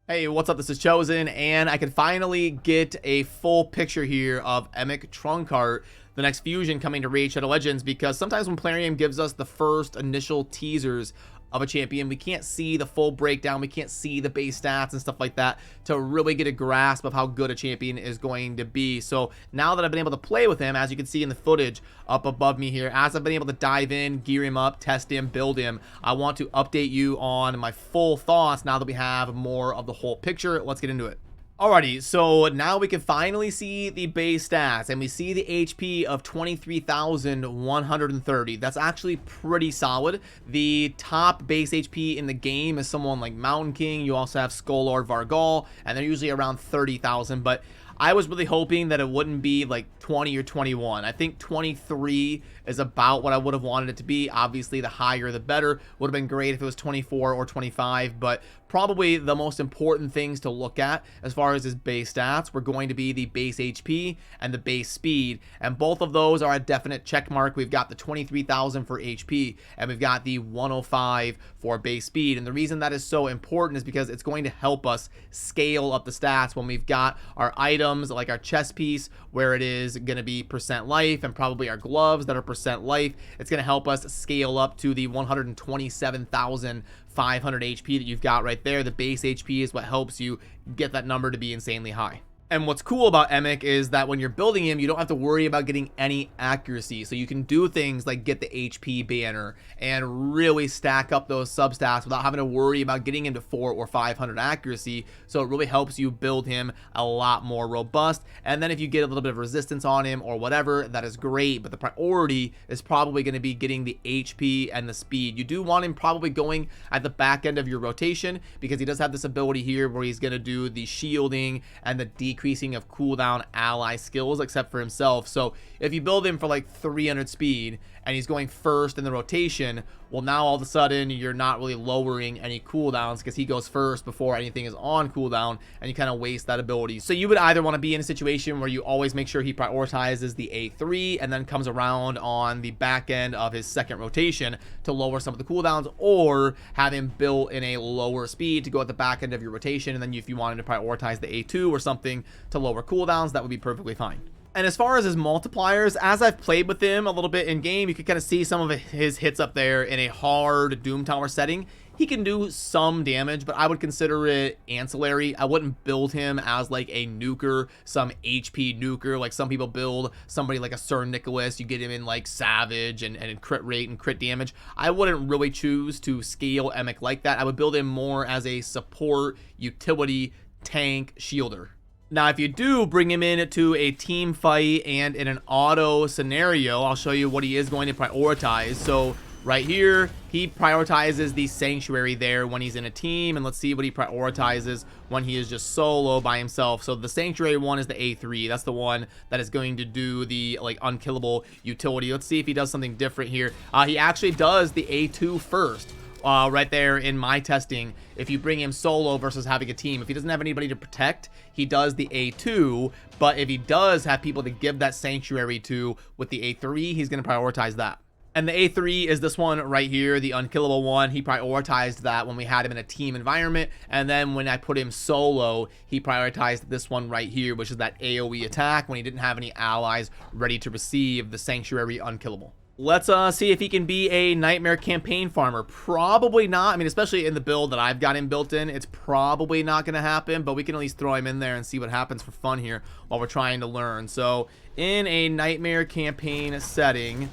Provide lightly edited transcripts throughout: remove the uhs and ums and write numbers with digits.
Hey, what's up? This is Chosen, and I can finally get a full picture here of Emic Trunkheart, the next fusion coming to Raid Shadow Legends, because sometimes when Plarium gives us the first initial teasers of a champion, we can't see the full breakdown, we can't see the base stats and stuff like that to really get a grasp of how good a champion is going to be. So now that I've been able to play with him, as you can see in the footage up above me here, as I've been able to dive in, gear him up, test him, build him, I want to update you on my full thoughts now that we have more of the whole picture. Let's get into it. Alrighty, so now we can finally see the base stats, and we see the HP of 23,130. That's actually pretty solid. The top base HP in the game is someone like Mountain King. You also have Skull Vargal, and they're usually around 30,000, but I was really hoping that it wouldn't be like 20 or 21. I think 23 is about what I would have wanted it to be. Obviously, the higher the better. Would have been great if it was 24 or 25, but probably the most important things to look at as far as his base stats were going to be the base HP and the base speed, and both of those are a definite check mark. We've got the 23,000 for HP, and we've got the 105 for base speed, and the reason that is so important is because it's going to help us scale up the stats when we've got our items like our chest piece where it is going to be percent life, and probably our gloves that are percent life. It's going to help us scale up to the 127,500 HP that you've got right there. The base HP is what helps you get that number to be insanely high. And what's cool about Emic is that when you're building him, you don't have to worry about getting any accuracy. So you can do things like get the HP banner and really stack up those substats without having to worry about getting into 400 or 500 accuracy. So it really helps you build him a lot more robust. And then if you get a little bit of resistance on him or whatever, that is great. But the priority is probably going to be getting the HP and the speed. You do want him probably going at the back end of your rotation, because he does have this ability here where he's going to do the shielding and the decreasing of cooldown ally skills, except for himself. So if you build him for like 300 speed and he's going first in the rotation, well, now all of a sudden you're not really lowering any cooldowns because he goes first before anything is on cooldown, and you kind of waste that ability. So you would either want to be in a situation where you always make sure he prioritizes the A3 and then comes around on the back end of his second rotation to lower some of the cooldowns, or have him built in a lower speed to go at the back end of your rotation, and then if you wanted to prioritize the A2 or something to lower cooldowns, that would be perfectly fine. And as far as his multipliers, as I've played with him a little bit in game, you can kind of see some of his hits up there in a hard Doom Tower setting. He can do some damage, but I would consider it ancillary. I wouldn't build him as like a nuker, some HP nuker, like some people build somebody like a Sir Nicholas. You get him in like Savage and crit rate and crit damage. I wouldn't really choose to scale Emic like that. I would build him more as a support, utility, tank, shielder. Now, if you do bring him into a team fight and in an auto scenario, I'll show you what he is going to prioritize. So right here, he prioritizes the Sanctuary there when he's in a team, and let's see what he prioritizes when he is just solo by himself. So the Sanctuary one is the A3. That's the one that is going to do the like unkillable utility. Let's see if he does something different here. He actually does the A2 first. Right there in my testing, if you bring him solo versus having a team, if he doesn't have anybody to protect, he does the A2, but if he does have people to give that Sanctuary to with the A3, he's going to prioritize that. And the A3 is this one right here, the unkillable one. He prioritized that when we had him in a team environment, and then when I put him solo, he prioritized this one right here, which is that AoE attack when he didn't have any allies ready to receive the Sanctuary unkillable. Let's see if he can be a Nightmare campaign farmer. Probably not. I mean, especially in the build that I've got him built in, it's probably not going to happen, but we can at least throw him in there and see what happens for fun here while we're trying to learn. So in a Nightmare campaign setting,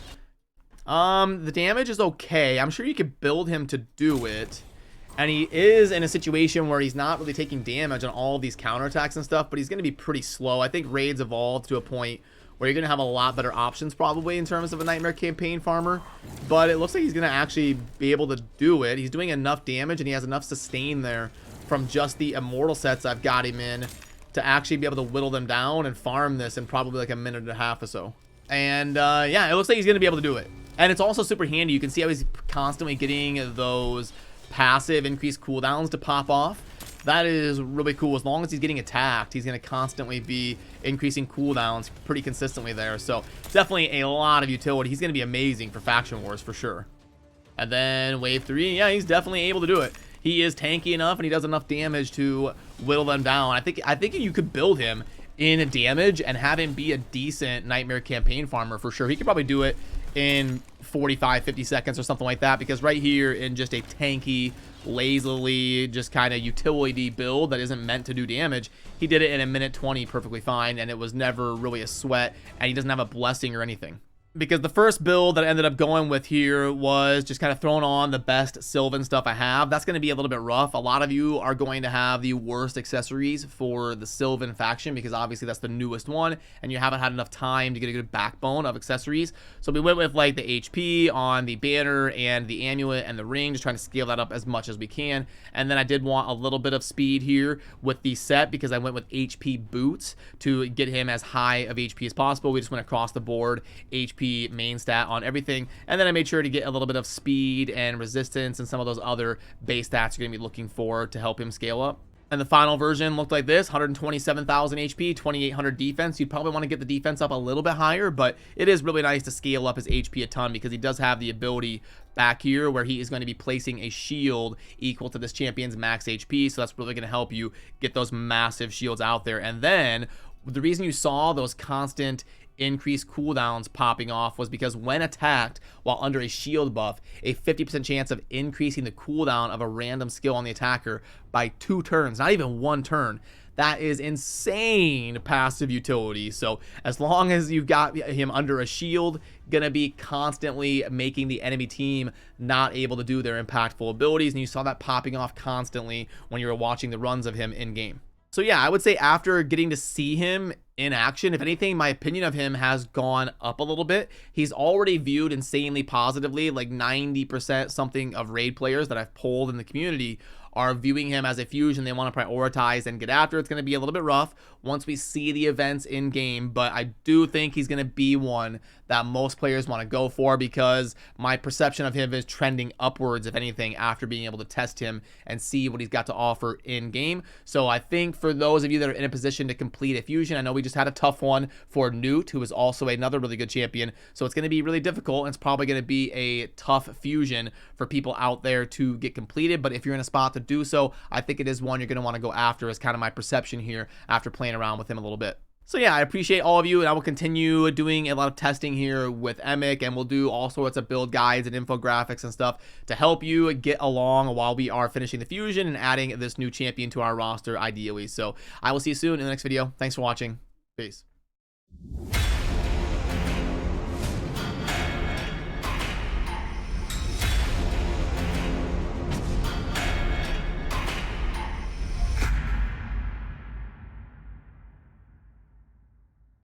the damage is okay. I'm sure you could build him to do it. And he is in a situation where he's not really taking damage on all of these counterattacks and stuff, but he's going to be pretty slow. I think raids evolved to a point where you're going to have a lot better options probably in terms of a Nightmare campaign farmer, but it looks like he's going to actually be able to do it. He's doing enough damage, and he has enough sustain there from just the immortal sets I've got him in to actually be able to whittle them down and farm this in probably like a minute and a half or so. And yeah, it looks like he's going to be able to do it. And it's also super handy. You can see how he's constantly getting those passive increased cooldowns to pop off. That is really cool. As long as he's getting attacked, he's going to constantly be increasing cooldowns pretty consistently there. So definitely a lot of utility. He's going to be amazing for Faction Wars for sure. And then wave 3, yeah, he's definitely able to do it. he is tanky enough and he does enough damage to whittle them down. I think you could build him in damage and have him be a decent Nightmare campaign farmer for sure. He could probably do it in 45-50 seconds or something like that, because right here in just a tanky, lazily, just kind of utility build that isn't meant to do damage, he did it in a minute 20 perfectly fine, and it was never really a sweat, and he doesn't have a blessing or anything. Because the first build that I ended up going with here was just kind of throwing on the best Sylvan stuff I have. That's going to be a little bit rough. A lot of you are going to have the worst accessories for the Sylvan faction, because obviously that's the newest one and you haven't had enough time to get a good backbone of accessories. So we went with like the HP on the banner and the amulet and the ring, just trying to scale that up as much as we can. And then I did want a little bit of speed here with the set, because I went with HP boots to get him as high of HP as possible. We just went across the board, HP main stat on everything, and then I made sure to get a little bit of speed and resistance and some of those other base stats you're going to be looking for to help him scale up. And the final version looked like this: 127,000 HP, 2,800 defense. You'd probably want to get the defense up a little bit higher, but it is really nice to scale up his HP a ton, because he does have the ability back here where he is going to be placing a shield equal to this champion's max HP. So that's really going to help you get those massive shields out there. And then the reason you saw those constant increased cooldowns popping off was because when attacked while under a shield buff, a 50% chance of increasing the cooldown of a random skill on the attacker by 2 turns, not even 1 turn. That is insane passive utility. So as long as you've got him under a shield, gonna be constantly making the enemy team not able to do their impactful abilities, and you saw that popping off constantly when you were watching the runs of him in game. So yeah, I would say after getting to see him in action, if anything, my opinion of him has gone up a little bit. He's already viewed insanely positively. Like 90% something of raid players that I've polled in the community are viewing him as a fusion they want to prioritize and get after. It's going to be a little bit rough once we see the events in game, but I do think he's going to be one that most players want to go for, because my perception of him is trending upwards, if anything, after being able to test him and see what he's got to offer in game. So I think for those of you that are in a position to complete a fusion, I know we just had a tough one for Newt, who is also another really good champion, so it's going to be really difficult, and it's probably going to be a tough fusion for people out there to get completed. But if you're in a spot to do so, I think it is one you're going to want to go after, is kind of my perception here after playing around with him a little bit. So yeah, I appreciate all of you, and I will continue doing a lot of testing here with Emic, and we'll do all sorts of build guides and infographics and stuff to help you get along while we are finishing the fusion and adding this new champion to our roster ideally. So I will see you soon in the next video. Thanks for watching. Peace.